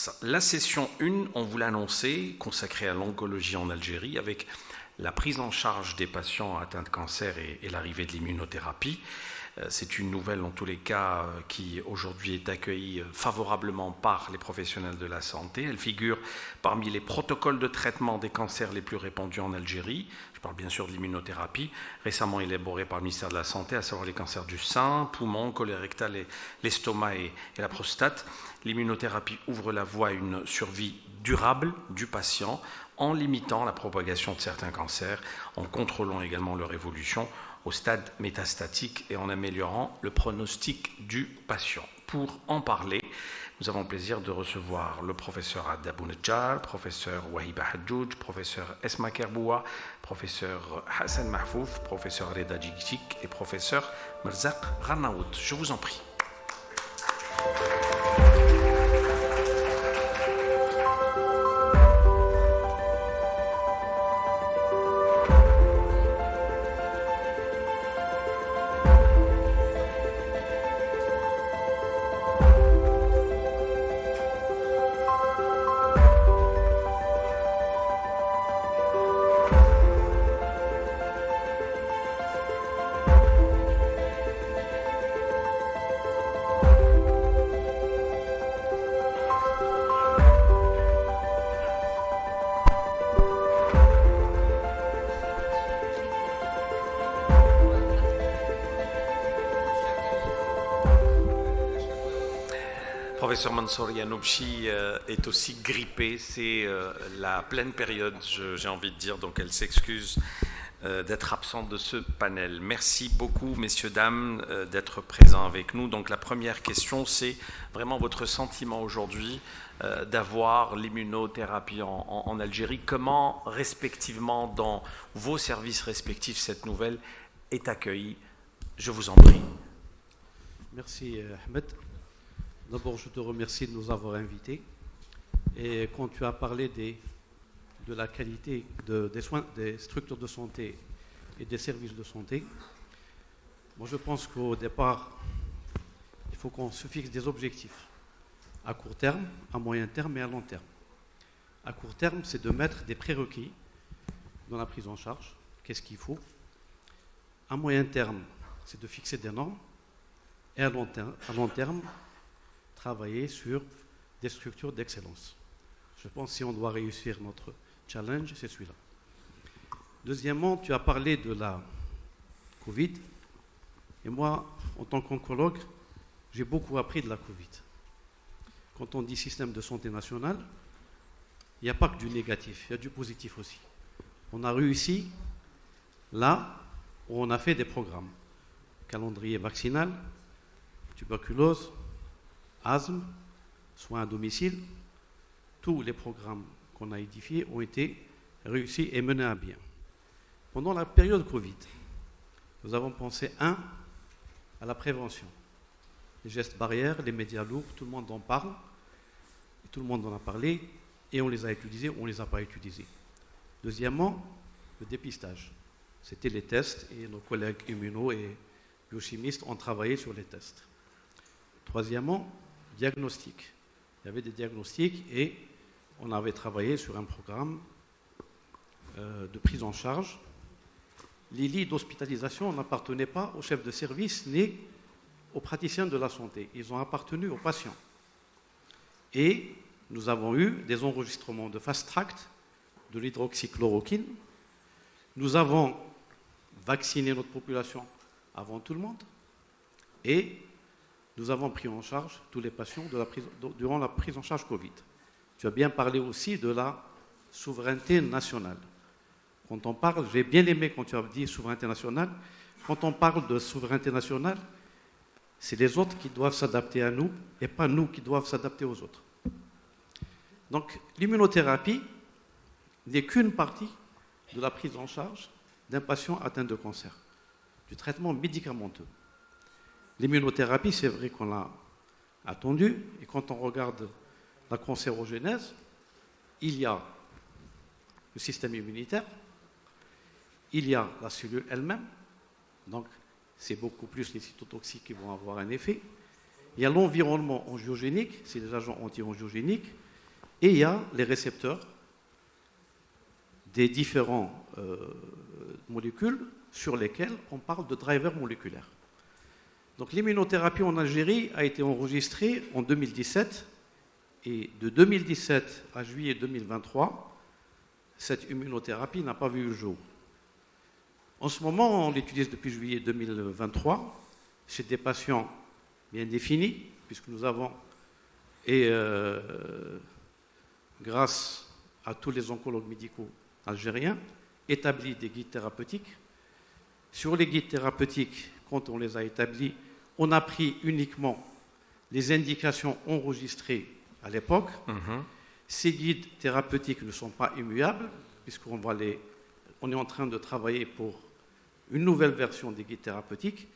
séance. La session 1, on vous l'a annoncé, consacrée à l'oncologie en Algérie, avec la prise en charge des patients atteints de cancer et l'arrivée de l'immunothérapie. C'est une nouvelle, en tous les cas, qui aujourd'hui est accueillie favorablement par les professionnels de la santé. Elle figure parmi les protocoles de traitement des cancers les plus répandus en Algérie. Je parle bien sûr de l'immunothérapie, récemment élaborée par le ministère de la Santé, à savoir les cancers du sein, poumon, colorectal, l'estomac et la prostate. L'immunothérapie ouvre la voie à une survie durable du patient en limitant la propagation de certains cancers, en contrôlant également leur évolution au stade métastatique et en améliorant le pronostic du patient. Pour en parler, nous avons le plaisir de recevoir le professeur Adda Bounedjal, professeur Wahiba Hadjoudj, professeur Esma Kerboua, professeur Hassan Mahfouf, professeur Reda Djigdjik et professeur Merzak Ranaout. Je vous en prie. Professeur Mansour Yanoubchi est aussi grippée, c'est la pleine période, j'ai envie de dire, donc elle s'excuse d'être absente de ce panel. Merci beaucoup, messieurs, dames, d'être présents avec nous. Donc la première question, c'est vraiment votre sentiment aujourd'hui d'avoir l'immunothérapie en Algérie. Comment, respectivement, dans vos services respectifs, cette nouvelle est accueillie? Je vous en prie. Merci, Ahmed. D'abord, je te remercie de nous avoir invités. Et quand tu as parlé de la qualité des soins, des structures de santé et des services de santé, moi je pense qu'au départ, il faut qu'on se fixe des objectifs à court terme, à moyen terme et à long terme. À court terme, c'est de mettre des prérequis dans la prise en charge. Qu'est-ce qu'il faut? À moyen terme, c'est de fixer des normes. Et à long terme, travailler sur des structures d'excellence. Je pense que si on doit réussir notre challenge, c'est celui-là. Deuxièmement, tu as parlé de la Covid. Et moi, en tant qu'oncologue, j'ai beaucoup appris de la Covid. Quand on dit système de santé national, il n'y a pas que du négatif, il y a du positif aussi. On a réussi là où on a fait des programmes. Calendrier vaccinal, tuberculose, asthme, soins à domicile, tous les programmes qu'on a édifiés ont été réussis et menés à bien. Pendant la période Covid, nous avons pensé, à la prévention. Les gestes barrières, les médias lourds, tout le monde en parle, tout le monde en a parlé, et on les a utilisés, on ne les a pas utilisés. Deuxièmement, le dépistage. C'était les tests, et nos collègues immuno et biochimistes ont travaillé sur les tests. Troisièmement, diagnostic. Il y avait des diagnostics et on avait travaillé sur un programme de prise en charge. Les lits d'hospitalisation n'appartenaient pas aux chefs de service ni aux praticiens de la santé. Ils ont appartenu aux patients. Et nous avons eu des enregistrements de fast-track de l'hydroxychloroquine. Nous avons vacciné notre population avant tout le monde. Et nous avons pris en charge tous les patients durant la prise en charge Covid. Tu as bien parlé aussi de la souveraineté nationale. Quand on parle, j'ai bien aimé quand tu as dit souveraineté nationale, quand on parle de souveraineté nationale, c'est les autres qui doivent s'adapter à nous et pas nous qui doivent s'adapter aux autres. Donc l'immunothérapie n'est qu'une partie de la prise en charge d'un patient atteint de cancer, du traitement médicamenteux. L'immunothérapie, c'est vrai qu'on l'a attendue, et quand on regarde la cancérogénèse, il y a le système immunitaire, il y a la cellule elle-même, donc c'est beaucoup plus les cytotoxiques qui vont avoir un effet. Il y a l'environnement angiogénique, c'est les agents anti-angiogéniques, et il y a les récepteurs des différents molécules sur lesquelles on parle de drivers moléculaires. Donc l'immunothérapie en Algérie a été enregistrée en 2017 et de 2017 à juillet 2023, cette immunothérapie n'a pas vu le jour. En ce moment, on l'utilise depuis juillet 2023 chez des patients bien définis, puisque nous avons, et grâce à tous les oncologues médicaux algériens, établi des guides thérapeutiques. Sur les guides thérapeutiques, quand on les a établis, on a pris uniquement les indications enregistrées à l'époque. Ces guides thérapeutiques ne sont pas immuables, puisqu'on on est en train de travailler pour une nouvelle version des guides thérapeutiques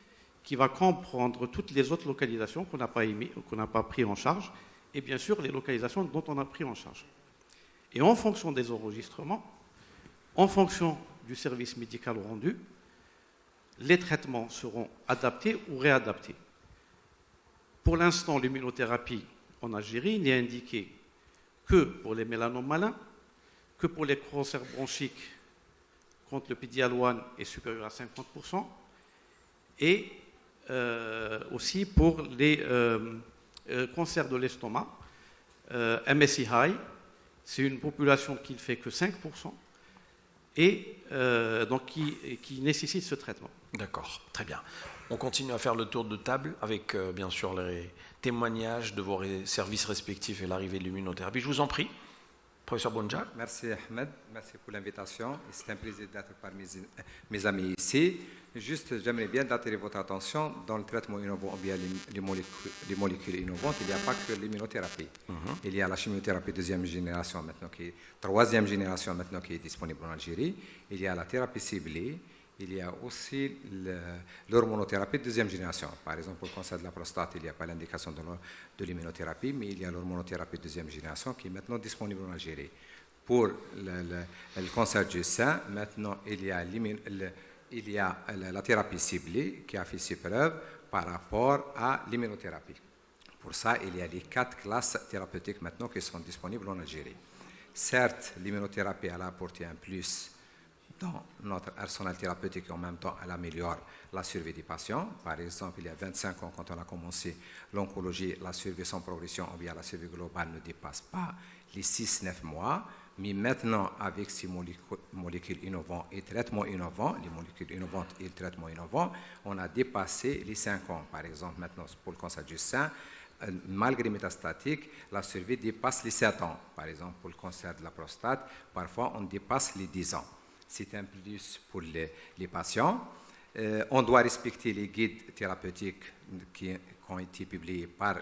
qui va comprendre toutes les autres localisations qu'on n'a pas pris en charge, et bien sûr les localisations dont on a pris en charge. Et en fonction des enregistrements, en fonction du service médical rendu, les traitements seront adaptés ou réadaptés. Pour l'instant, l'immunothérapie en Algérie n'est indiquée que pour les mélanomes malins, que pour les cancers bronchiques quand le PD-L1 est supérieur à 50%, et aussi pour les cancers de l'estomac, MSI high, c'est une population qui ne fait que 5%, et donc qui nécessite ce traitement. D'accord, très bien. On continue à faire le tour de table avec bien sûr les témoignages de vos services respectifs et l'arrivée de l'immunothérapie. Je vous en prie, professeur Bounja. Merci Ahmed, merci pour l'invitation. C'est un plaisir d'être parmi mes amis ici. Juste, j'aimerais bien attirer votre attention dans le traitement innovant, bien les molécules innovantes. Il n'y a pas que l'immunothérapie. Il y a la chimiothérapie deuxième génération maintenant, troisième génération maintenant qui est disponible en Algérie. Il y a la thérapie ciblée. Il y a aussi l'hormonothérapie de deuxième génération. Par exemple, pour le cancer de la prostate, il n'y a pas l'indication de l'immunothérapie, mais il y a l'hormonothérapie de deuxième génération qui est maintenant disponible en Algérie. Pour le cancer du sein, maintenant, il y a la thérapie ciblée qui a fait ses preuves par rapport à l'immunothérapie. Pour ça, il y a les 4 classes thérapeutiques maintenant qui sont disponibles en Algérie. Certes, l'immunothérapie a apporté un plus dans notre arsenal thérapeutique et en même temps, elle améliore la survie des patients. Par exemple, il y a 25 ans, quand on a commencé l'oncologie, la survie sans progression ou bien la survie globale ne dépasse pas les 6-9 mois. Mais maintenant, avec ces molécules innovantes et traitements innovants, les molécules innovantes et le traitement innovant, on a dépassé les 5 ans. Par exemple, maintenant, pour le cancer du sein, malgré métastatique, la survie dépasse les 7 ans. Par exemple, pour le cancer de la prostate, parfois, on dépasse les 10 ans. C'est un plus pour les patients. On doit respecter les guides thérapeutiques qui ont été publiés par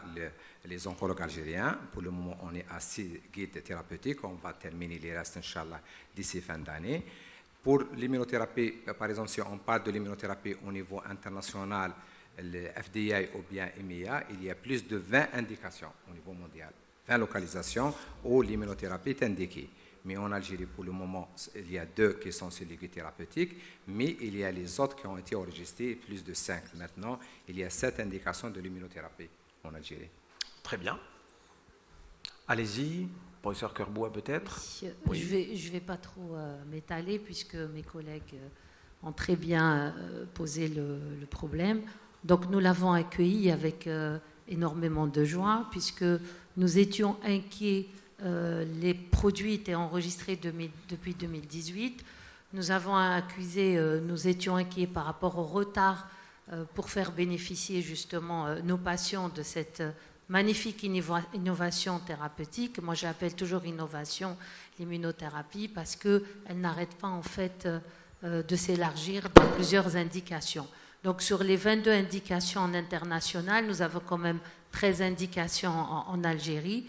les oncologues algériens. Pour le moment, on est à 6 guides thérapeutiques. On va terminer les restes, Inch'Allah, d'ici fin d'année. Pour l'immunothérapie, par exemple, si on parle de l'immunothérapie au niveau international, le FDA ou bien EMEA, il y a plus de 20 indications au niveau mondial, 20 localisations où l'immunothérapie est indiquée. Mais en Algérie, pour le moment, il y a 2 qui sont sur les guides thérapeutiques, mais il y a les autres qui ont été enregistrés, plus de 5 maintenant. Il y a 7 indications de l'immunothérapie en Algérie. Très bien. Allez-y, professeur Kerboua peut-être. Oui. Je vais pas trop m'étaler puisque mes collègues ont très bien posé le problème. Donc nous l'avons accueilli avec énormément de joie puisque nous étions inquiets. Les produits étaient enregistrés depuis 2018. Nous avons accusé, nous étions inquiets par rapport au retard pour faire bénéficier justement nos patients de cette magnifique innovation thérapeutique. Moi, j'appelle toujours innovation l'immunothérapie parce qu'elle n'arrête pas en fait de s'élargir dans plusieurs indications. Donc, sur les 22 indications en international, nous avons quand même 13 indications en Algérie.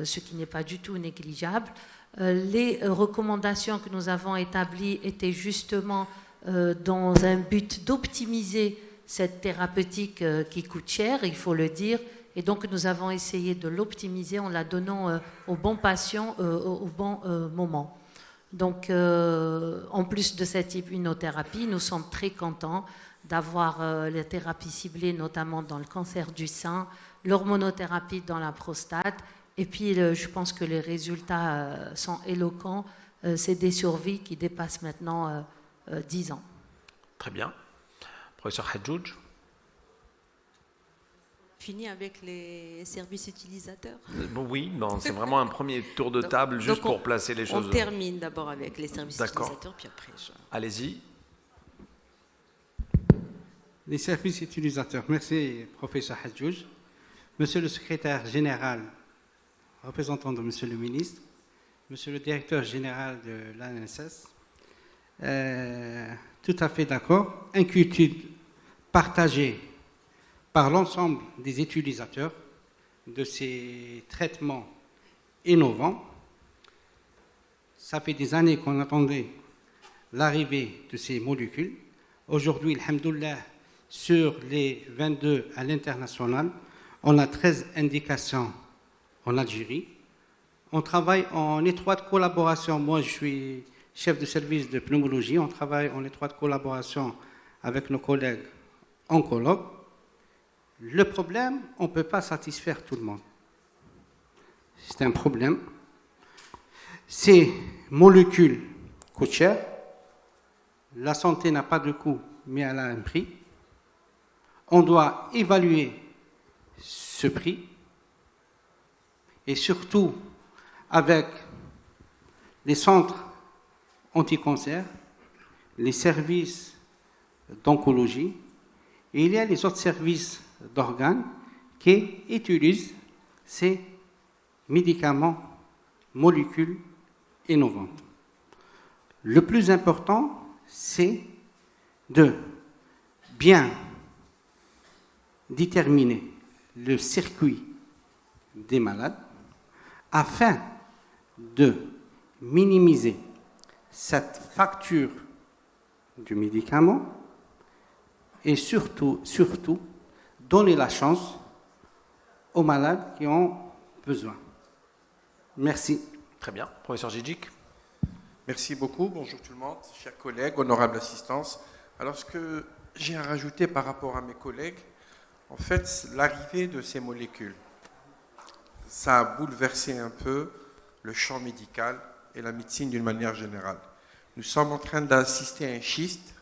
Ce qui n'est pas du tout négligeable. Les recommandations que nous avons établies étaient justement dans un but d'optimiser cette thérapeutique qui coûte cher, il faut le dire, et donc nous avons essayé de l'optimiser en la donnant aux bons patients au bon moment. Donc, en plus de cette immunothérapie, nous sommes très contents d'avoir les thérapies ciblées, notamment dans le cancer du sein, l'hormonothérapie dans la prostate, Et puis, je pense que les résultats sont éloquents. C'est des survies qui dépassent maintenant 10 ans. Très bien. Professeur Hadjouj. Fini avec les services utilisateurs. Bon, oui, bon, c'est vraiment un premier tour de table juste pour placer les choses. On termine d'abord avec les services utilisateurs, puis après. Allez-y. Les services utilisateurs. Merci, professeur Hadjouj. Monsieur le secrétaire général, représentant de monsieur le ministre, monsieur le directeur général de l'ANSS, tout à fait d'accord. Inquiétude partagée par l'ensemble des utilisateurs de ces traitements innovants. Ça fait des années qu'on attendait l'arrivée de ces molécules. Aujourd'hui, alhamdoulilah, sur les 22 à l'international, on a 13 indications en Algérie. On travaille en étroite collaboration. Moi, je suis chef de service de pneumologie. On travaille en étroite collaboration avec nos collègues oncologues. Le problème, on ne peut pas satisfaire tout le monde. C'est un problème. Ces molécules coûtent cher. La santé n'a pas de coût, mais elle a un prix. On doit évaluer ce prix. Et surtout, avec les centres anti-cancer, les services d'oncologie, et il y a les autres services d'organes qui utilisent ces médicaments, molécules innovantes. Le plus important, c'est de bien déterminer le circuit des malades afin de minimiser cette facture du médicament et surtout donner la chance aux malades qui ont besoin. Merci. Très bien. Professeur Djidjik. Merci beaucoup. Bonjour tout le monde, chers collègues, honorable assistance. Alors, ce que j'ai à rajouter par rapport à mes collègues, en fait, l'arrivée de ces molécules, ça a bouleversé un peu le champ médical et la médecine d'une manière générale. Nous sommes en train d'assister à un shift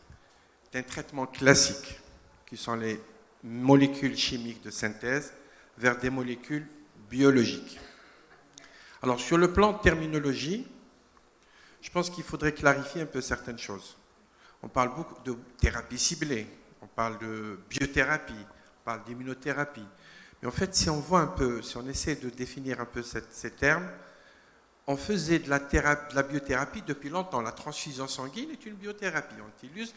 d'un traitement classique, qui sont les molécules chimiques de synthèse, vers des molécules biologiques. Alors, sur le plan de terminologie, je pense qu'il faudrait clarifier un peu certaines choses. On parle beaucoup de thérapie ciblée, on parle de biothérapie, on parle d'immunothérapie. Mais en fait, si on voit un peu, si on essaie de définir un peu ces termes, on faisait de la biothérapie depuis longtemps. La transfusion sanguine est une biothérapie. On utilise,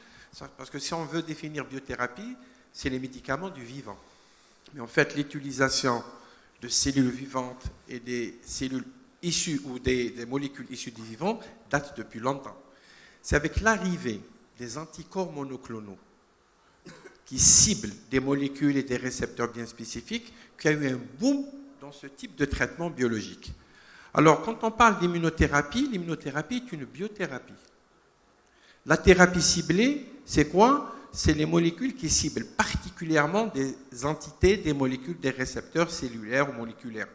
parce que si on veut définir biothérapie, c'est les médicaments du vivant. Mais en fait, l'utilisation de cellules vivantes et des cellules issues ou des molécules issues du vivant date depuis longtemps. C'est avec l'arrivée des anticorps monoclonaux qui ciblent des molécules et des récepteurs bien spécifiques qu'il y a eu un boom dans ce type de traitement biologique. Alors, quand on parle d'immunothérapie, l'immunothérapie est une biothérapie. La thérapie ciblée, c'est quoi? C'est les molécules qui ciblent particulièrement des entités, des molécules, des récepteurs cellulaires ou moléculaires.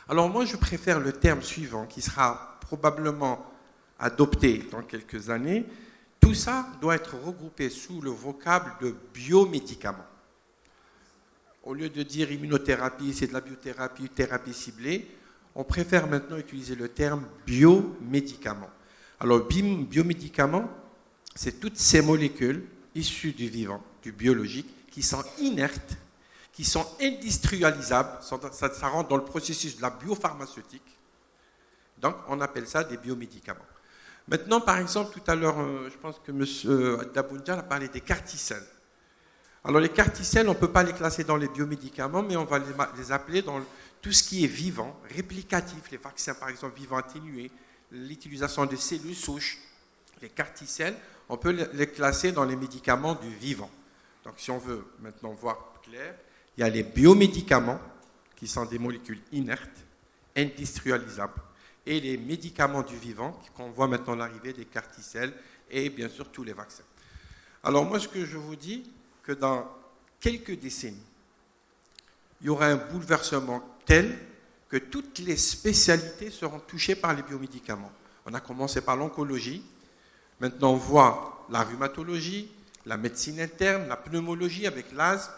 Alors moi, je préfère le terme suivant, qui sera probablement adopté dans quelques années. Tout ça doit être regroupé sous le vocable de biomédicaments. Au lieu de dire immunothérapie, c'est de la biothérapie, thérapie ciblée, on préfère maintenant utiliser le terme biomédicament. Alors, biomédicament, c'est toutes ces molécules issues du vivant, du biologique, qui sont inertes, qui sont industrialisables, ça rentre dans le processus de la biopharmaceutique. Donc, on appelle ça des biomédicaments. Maintenant, par exemple, tout à l'heure, je pense que M. Daboundja a parlé des carticelles. Alors, les carticelles, on ne peut pas les classer dans les biomédicaments, mais on va les appeler dans tout ce qui est vivant, réplicatif, les vaccins, par exemple, vivants atténués, l'utilisation des cellules souches, les carticelles, on peut les classer dans les médicaments du vivant. Donc, si on veut maintenant voir clair, il y a les biomédicaments, qui sont des molécules inertes, industrialisables, et les médicaments du vivant, qu'on voit maintenant l'arrivée des carticelles, et bien sûr tous les vaccins. Alors moi, ce que je vous dis, que dans quelques décennies, il y aura un bouleversement tel que toutes les spécialités seront touchées par les biomédicaments. On a commencé par l'oncologie, maintenant on voit la rhumatologie, la médecine interne, la pneumologie avec l'asthme,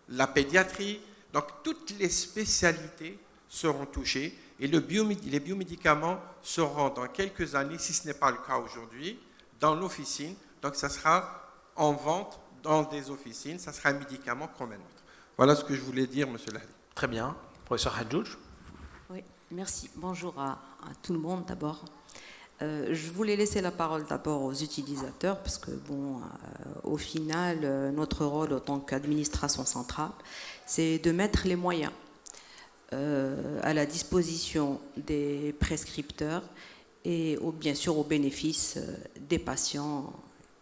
la pédiatrie. Donc toutes les spécialités seront touchées et les biomédicaments seront dans quelques années, si ce n'est pas le cas aujourd'hui, dans l'officine. Donc ça sera en vente dans des officines, ça sera un médicament comme un autre. Voilà ce que je voulais dire, monsieur Lahdi. Très bien. Professeur Hadjouj. Oui, merci. Bonjour à tout le monde d'abord. Je voulais laisser la parole d'abord aux utilisateurs parce que, bon, au final, notre rôle en tant qu'administration centrale, c'est de mettre les moyens à la disposition des prescripteurs et bien sûr au bénéfice des patients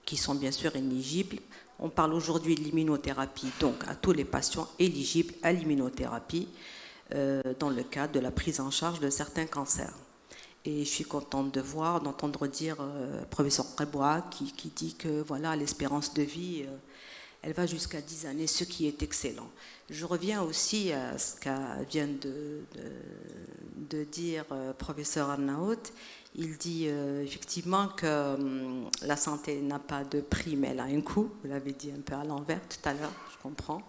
qui sont bien sûr éligibles. On parle aujourd'hui de l'immunothérapie, donc à tous les patients éligibles à l'immunothérapie dans le cadre de la prise en charge de certains cancers. Et je suis contente d'entendre dire professeur Rebois qui dit que voilà, l'espérance de vie, elle va jusqu'à 10 années, ce qui est excellent. Je reviens aussi à ce qu'a vient de dire professeur Arnaout. Il dit effectivement que la santé n'a pas de prix, mais elle a un coût. Vous l'avez dit un peu à l'envers tout à l'heure, je comprends.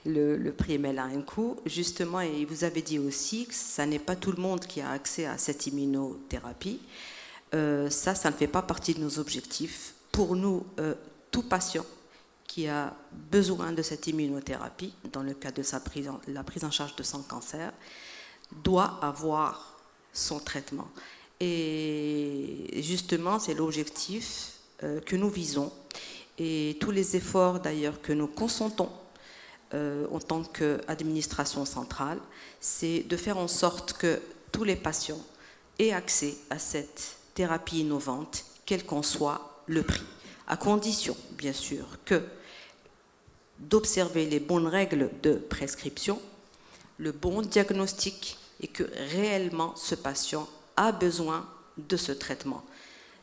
Le prix, mais elle a un coût. Justement, et vous avez dit aussi que ça n'est pas tout le monde qui a accès à cette immunothérapie. Ça ne fait pas partie de nos objectifs. Pour nous, tout patient qui a besoin de cette immunothérapie, dans le cadre de la prise en charge de son cancer, doit avoir son traitement. Et justement, c'est l'objectif que nous visons. Et tous les efforts d'ailleurs que nous consentons en tant qu'administration centrale, c'est de faire en sorte que tous les patients aient accès à cette thérapie innovante, quel qu'en soit le prix, à condition, bien sûr, d'observer les bonnes règles de prescription, le bon diagnostic et que réellement ce patient a besoin de ce traitement.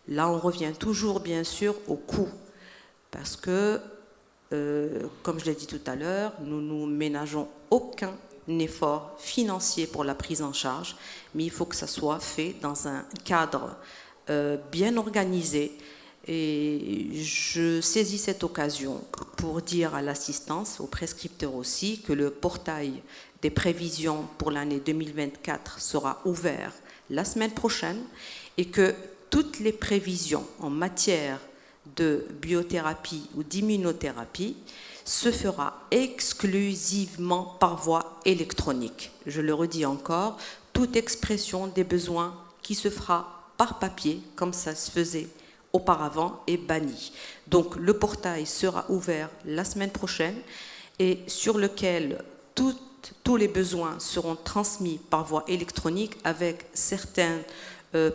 Là, on revient toujours, bien sûr, au coût, parce que comme je l'ai dit tout à l'heure, nous ne ménageons aucun effort financier pour la prise en charge, mais il faut que ça soit fait dans un cadre bien organisé. Et je saisis cette occasion pour dire à l'assistance, aux prescripteurs aussi, que le portail des prévisions pour l'année 2024 sera ouvert la semaine prochaine et que toutes les prévisions en matière de biothérapie ou d'immunothérapie se fera exclusivement par voie électronique. Je le redis encore, toute expression des besoins qui se fera par papier, comme ça se faisait auparavant, est bannie. Donc le portail sera ouvert la semaine prochaine et sur lequel tous les besoins seront transmis par voie électronique avec certaines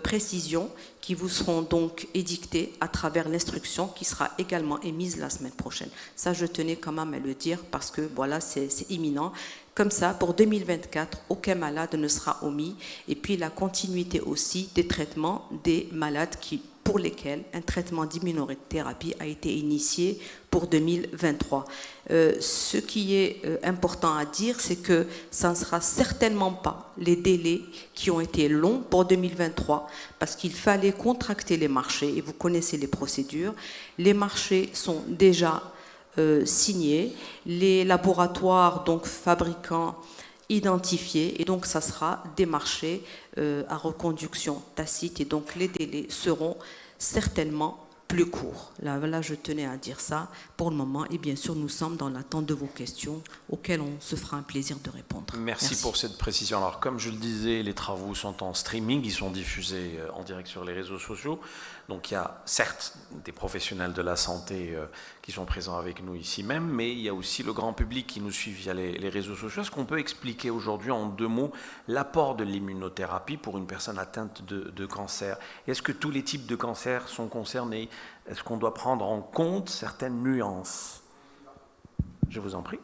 précisions qui vous seront donc édictées à travers l'instruction qui sera également émise la semaine prochaine. Ça, je tenais quand même à le dire parce que voilà, c'est imminent. Comme ça, pour 2024, aucun malade ne sera omis. Et puis la continuité aussi des traitements des malades pour lesquels un traitement d'immunothérapie a été initié pour 2023. Ce qui est important à dire, c'est que ça ne sera certainement pas les délais qui ont été longs pour 2023, parce qu'il fallait contracter les marchés, et vous connaissez les procédures. Les marchés sont déjà signés, les laboratoires, donc fabricants, identifiés, et donc ça sera des marchés à reconduction tacite, et donc les délais seront certainement plus courts. Là, je tenais à dire ça pour le moment, et bien sûr, nous sommes dans l'attente de vos questions, auxquelles on se fera un plaisir de répondre. Merci pour cette précision. Alors, comme je le disais, les travaux sont en streaming, ils sont diffusés en direct sur les réseaux sociaux. Donc, il y a certes des professionnels de la santé qui sont présents avec nous ici même, mais il y a aussi le grand public qui nous suit via les réseaux sociaux. Est-ce qu'on peut expliquer aujourd'hui en 2 mots l'apport de l'immunothérapie pour une personne atteinte de cancer? Est-ce que tous les types de cancers sont concernés? Est-ce qu'on doit prendre en compte certaines nuances? Je vous en prie.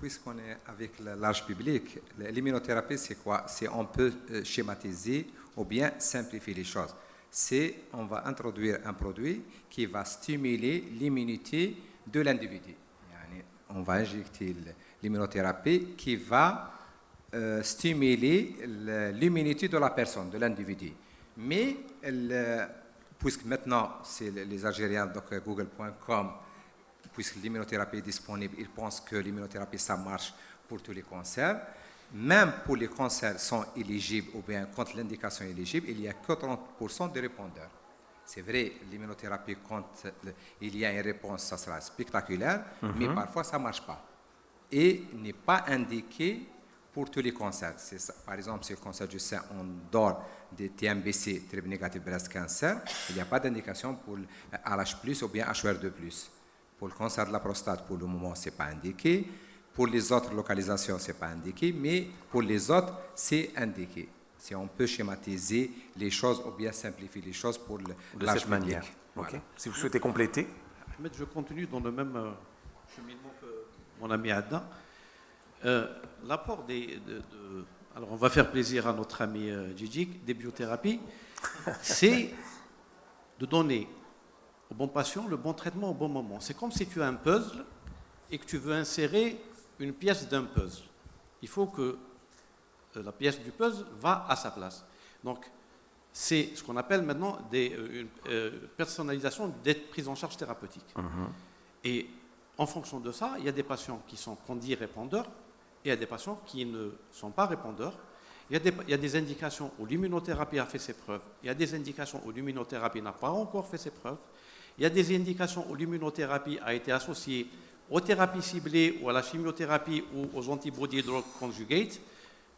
Puisqu'on est avec le large public, l'immunothérapie, c'est quoi? C'est on peut schématiser ou bien simplifier les choses. On va introduire un produit qui va stimuler l'immunité de l'individu. On va injecter l'immunothérapie qui va stimuler l'immunité de la personne, de l'individu. Mais puisque maintenant, c'est les Algériens, donc google.com, puisque l'immunothérapie est disponible, ils pensent que l'immunothérapie, ça marche pour tous les cancers. Même pour les cancers sont éligibles, ou bien quand l'indication est éligible, il n'y a que 30% de répondeurs. C'est vrai, l'immunothérapie, quand il y a une réponse, ça sera spectaculaire, mais parfois ça ne marche pas. Et n'est pas indiqué pour tous les cancers. Par exemple, si le cancer du sein, on dort des TNBC, triple négatif breast cancer, il n'y a pas d'indication pour RH+, ou bien HER2+. Pour le cancer de la prostate, pour le moment, ce n'est pas indiqué. Pour les autres localisations, ce n'est pas indiqué, mais pour les autres, c'est indiqué. Si on peut schématiser les choses ou bien simplifier les choses pour de cette manière. Voilà. Okay. Si vous souhaitez compléter. Ahmed, je continue dans le même cheminement que mon ami Adnan. L'apport alors on va faire plaisir à notre ami Djidjik, des biothérapies, c'est de donner au bon patient le bon traitement au bon moment. C'est comme si tu as un puzzle et que tu veux insérer une pièce d'un puzzle. Il faut que la pièce du puzzle va à sa place. Donc, c'est ce qu'on appelle maintenant une personnalisation des prises en charge thérapeutiques. Et en fonction de ça, il y a des patients qui sont, qu'on dit, répondeurs, et il y a des patients qui ne sont pas répondeurs. Il y a des indications où l'immunothérapie a fait ses preuves. Il y a des indications où l'immunothérapie n'a pas encore fait ses preuves. Il y a des indications où l'immunothérapie a été associée aux thérapies ciblées ou à la chimiothérapie ou aux antibody drug conjugates,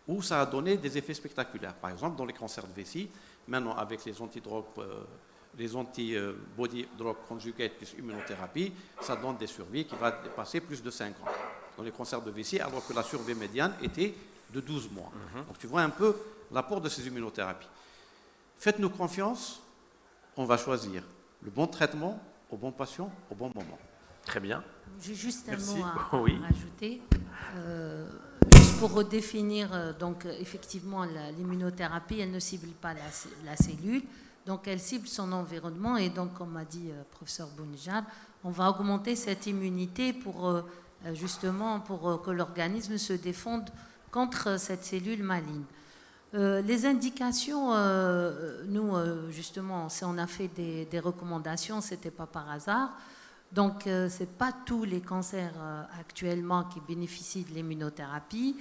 où ça a donné des effets spectaculaires. Par exemple, dans les cancers de vessie, maintenant avec les antibody drug conjugates plus immunothérapie, ça donne des survies qui vont dépasser plus de 5 ans dans les cancers de vessie, alors que la survie médiane était de 12 mois. Donc tu vois un peu l'apport de ces immunothérapies. Faites-nous confiance, on va choisir le bon traitement au bon patient au bon moment. Très bien. J'ai juste un Merci. mot à Oui. rajouter. Juste pour redéfinir, donc effectivement, l'immunothérapie, elle ne cible pas la cellule, donc elle cible son environnement. Et donc, comme a dit le professeur Bounejad, on va augmenter cette immunité pour justement pour que l'organisme se défende contre cette cellule maligne. Les indications, nous, justement, on a fait des recommandations, ce n'était pas par hasard. Donc, ce n'est pas tous les cancers actuellement qui bénéficient de l'immunothérapie.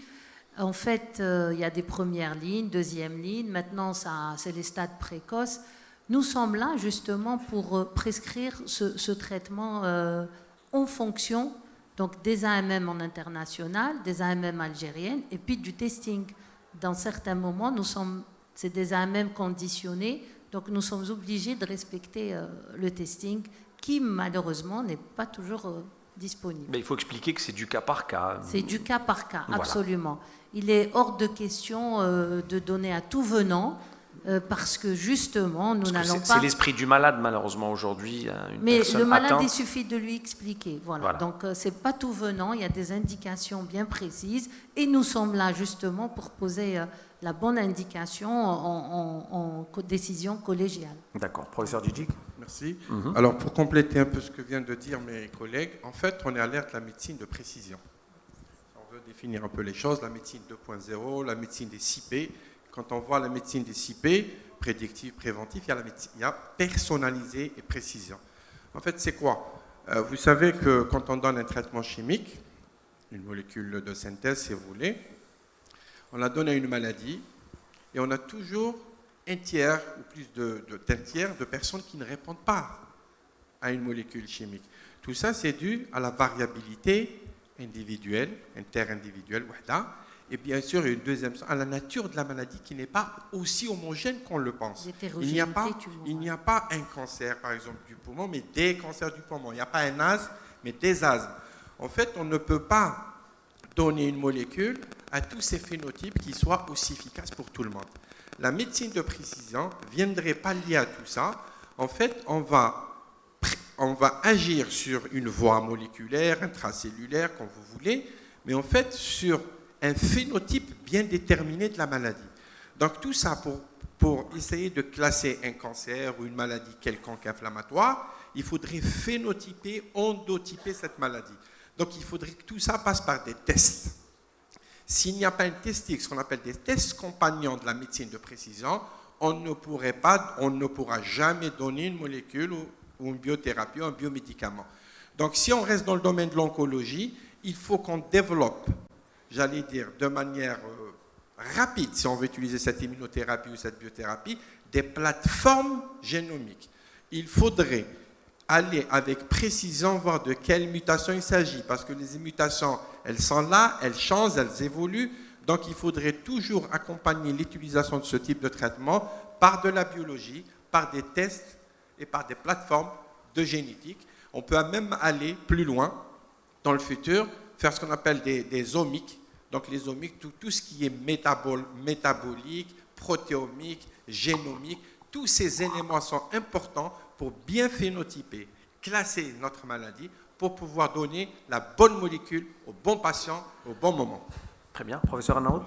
En fait, il y a des premières lignes, deuxième ligne. Maintenant, c'est les stades précoces. Nous sommes là, justement, pour prescrire ce traitement en fonction donc, des AMM en international, des AMM algériennes et puis du testing. Dans certains moments, c'est des AMM conditionnés, donc nous sommes obligés de respecter le testing qui, malheureusement, n'est pas toujours disponible. Mais il faut expliquer que c'est du cas par cas. C'est du cas par cas, Voilà. absolument. Il est hors de question de donner à tout venant, parce que, justement, nous n'allons pas... C'est l'esprit du malade, malheureusement, aujourd'hui. Mais le malade, atteinte. il suffit de lui expliquer. Voilà. Donc, ce n'est pas tout venant, il y a des indications bien précises, et nous sommes là, justement, pour poser la bonne indication en décision collégiale. D'accord. Professeur Djidjik. Merci. Alors, pour compléter un peu ce que viennent de dire mes collègues, en fait, on est alerte à la médecine de précision. On veut définir un peu les choses, la médecine 2.0, la médecine des 6P. Quand on voit la médecine des 6P, prédictive, préventive, il y a personnalisé et précision. En fait, c'est quoi? Vous savez que quand on donne un traitement chimique, une molécule de synthèse, si vous voulez, on la donne à une maladie et on a toujours un tiers ou plus d'un tiers de personnes qui ne répondent pas à une molécule chimique. Tout ça, c'est dû à la variabilité individuelle, interindividuelle, et bien sûr, une deuxième, à la nature de la maladie qui n'est pas aussi homogène qu'on le pense. Il n'y a pas un cancer, par exemple, du poumon, mais des cancers du poumon. Il n'y a pas un asthme, mais des asthmes. En fait, on ne peut pas donner une molécule à tous ces phénotypes qui soient aussi efficaces pour tout le monde. La médecine de précision ne viendrait pas lier à tout ça. En fait, on va agir sur une voie moléculaire, intracellulaire, comme vous voulez, mais en fait sur un phénotype bien déterminé de la maladie. Donc tout ça pour essayer de classer un cancer ou une maladie quelconque inflammatoire, il faudrait phénotyper, endotyper cette maladie. Donc il faudrait que tout ça passe par des tests. S'il n'y a pas un testing, ce qu'on appelle des tests compagnons de la médecine de précision, on ne pourra jamais donner une molécule ou une biothérapie ou un biomédicament. Donc, si on reste dans le domaine de l'oncologie, il faut qu'on développe, j'allais dire, de manière rapide, si on veut utiliser cette immunothérapie ou cette biothérapie, des plateformes génomiques. Il faudrait aller avec précision voir de quelles mutations il s'agit, parce que les mutations, elles sont là, elles changent, elles évoluent, donc il faudrait toujours accompagner l'utilisation de ce type de traitement par de la biologie, par des tests et par des plateformes de génétique. On peut même aller plus loin dans le futur, faire ce qu'on appelle des omiques. Donc les omiques, tout ce qui est métabolique, protéomique, génomique, tous ces éléments sont importants pour bien phénotyper, classer notre maladie, pour pouvoir donner la bonne molécule au bon patient au bon moment. Très bien. Professeur Anaout.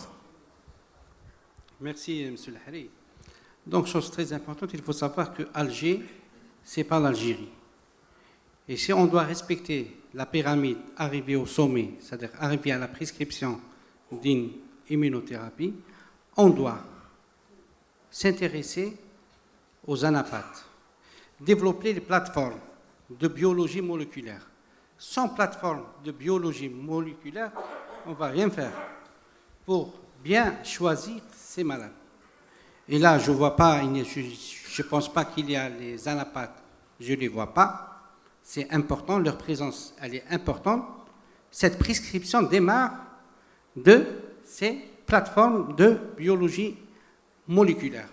Merci, M. Lahari. Donc, chose très importante, il faut savoir que Alger, ce n'est pas l'Algérie. Et si on doit respecter la pyramide, arriver au sommet, c'est-à-dire arriver à la prescription d'une immunothérapie, on doit s'intéresser aux anapathes, développer les plateformes de biologie moléculaire. Sans plateforme de biologie moléculaire, on ne va rien faire pour bien choisir ces malades. Et là, je ne vois pas, je ne pense pas qu'il y a les anapathes, je ne les vois pas. C'est important, leur présence, elle est importante. Cette prescription démarre de ces plateformes de biologie moléculaire.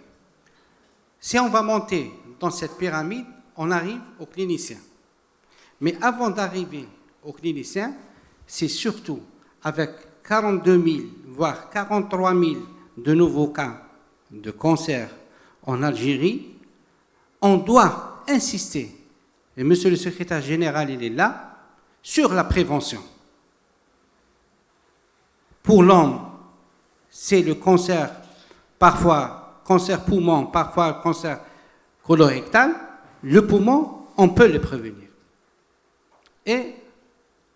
Si on va monter dans cette pyramide, on arrive aux cliniciens. Mais avant d'arriver aux cliniciens, c'est surtout avec 42 000, voire 43 000 de nouveaux cas de cancer en Algérie, on doit insister, et monsieur le secrétaire général, il est là, sur la prévention. Pour l'homme, c'est le cancer, parfois cancer poumon, parfois cancer colorectal. Le poumon, on peut le prévenir. Et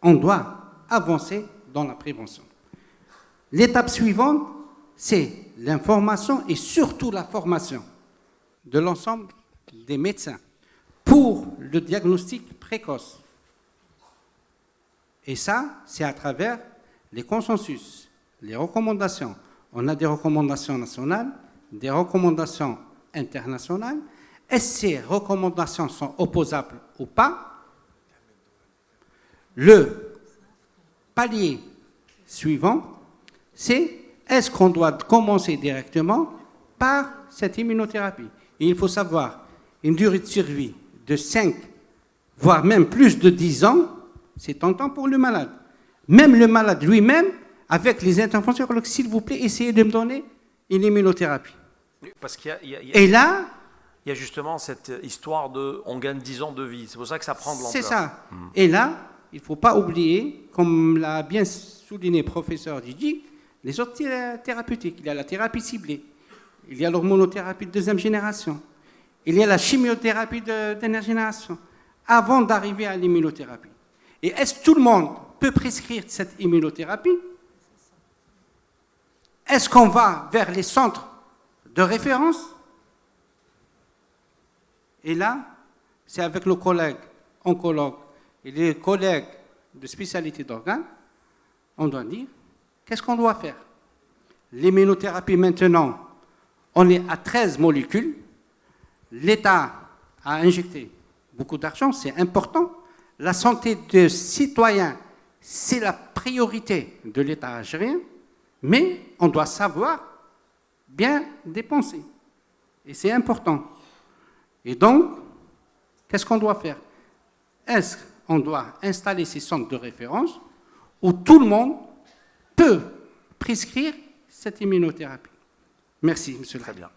on doit avancer dans la prévention. L'étape suivante, c'est l'information et surtout la formation de l'ensemble des médecins pour le diagnostic précoce. Et ça, c'est à travers les consensus, les recommandations. On a des recommandations nationales, des recommandations internationales. Est-ce que ces recommandations sont opposables ou pas? Le palier suivant, c'est est-ce qu'on doit commencer directement par cette immunothérapie? Et il faut savoir, une durée de survie de 5, voire même plus de 10 ans, c'est tentant pour le malade. Même le malade lui-même, avec les interventions, s'il vous plaît, essayez de me donner une immunothérapie. Parce qu'il Et là, il y a justement cette histoire de on gagne 10 ans de vie. C'est pour ça que ça prend de l'ampleur. C'est ça. Et là, il ne faut pas oublier, comme l'a bien souligné le professeur Didi, les autres thérapeutiques. Il y a la thérapie ciblée, il y a l'hormonothérapie de deuxième génération, il y a la chimiothérapie de dernière génération, avant d'arriver à l'immunothérapie. Et est-ce que tout le monde peut prescrire cette immunothérapie? Est-ce qu'on va vers les centres de référence? Et là, c'est avec le collègue oncologue et les collègues de spécialité d'organes, on doit dire, qu'est-ce qu'on doit faire? L'immunothérapie maintenant, on est à 13 molécules. L'État a injecté beaucoup d'argent, c'est important. La santé des citoyens, c'est la priorité de l'État algérien, mais on doit savoir bien dépenser. Et c'est important. Et donc, qu'est-ce qu'on doit faire? Est-ce qu'on doit installer ces centres de référence où tout le monde peut prescrire cette immunothérapie? Merci, monsieur le Très bien.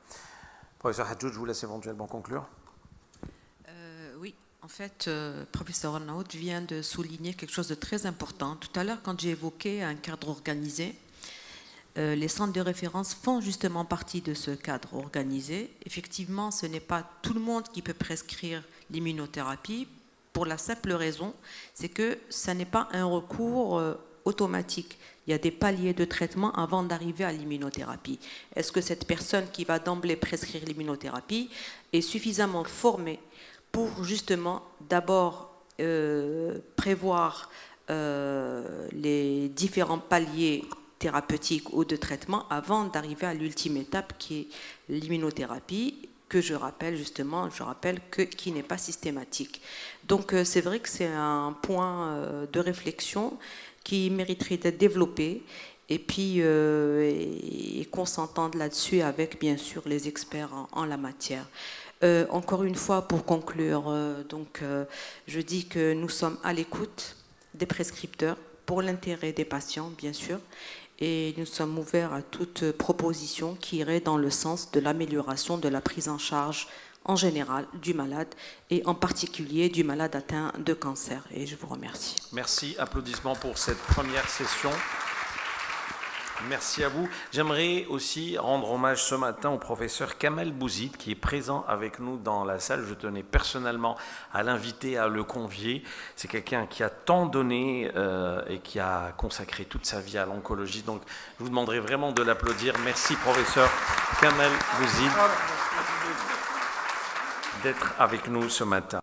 Professeur Hadjoud, je vous laisse éventuellement conclure. Oui, en fait, professeur Arnaud vient de souligner quelque chose de très important. Tout à l'heure, quand j'ai évoqué un cadre organisé, les centres de référence font justement partie de ce cadre organisé. Effectivement, ce n'est pas tout le monde qui peut prescrire l'immunothérapie pour la simple raison, c'est que ça n'est pas un recours automatique, il y a des paliers de traitement avant d'arriver à l'immunothérapie. Est-ce que cette personne qui va d'emblée prescrire l'immunothérapie est suffisamment formée pour justement d'abord prévoir les différents paliers thérapeutiques ou de traitement avant d'arriver à l'ultime étape qui est l'immunothérapie, que je rappelle qui n'est pas systématique. Donc c'est vrai que c'est un point de réflexion qui mériterait d'être développé et puis et qu'on s'entende là-dessus avec bien sûr les experts en la matière. Encore une fois, pour conclure, je dis que nous sommes à l'écoute des prescripteurs pour l'intérêt des patients, bien sûr, et nous sommes ouverts à toute proposition qui irait dans le sens de l'amélioration de la prise en charge en général du malade et en particulier du malade atteint de cancer. Et je vous remercie. Merci, applaudissements pour cette première session. Merci à vous. J'aimerais aussi rendre hommage ce matin au professeur Kamel Bouzid qui est présent avec nous dans la salle. Je tenais personnellement à l'inviter, à le convier. C'est quelqu'un qui a tant donné et qui a consacré toute sa vie à l'oncologie. Donc je vous demanderai vraiment de l'applaudir. Merci professeur Kamel Bouzid d'être avec nous ce matin.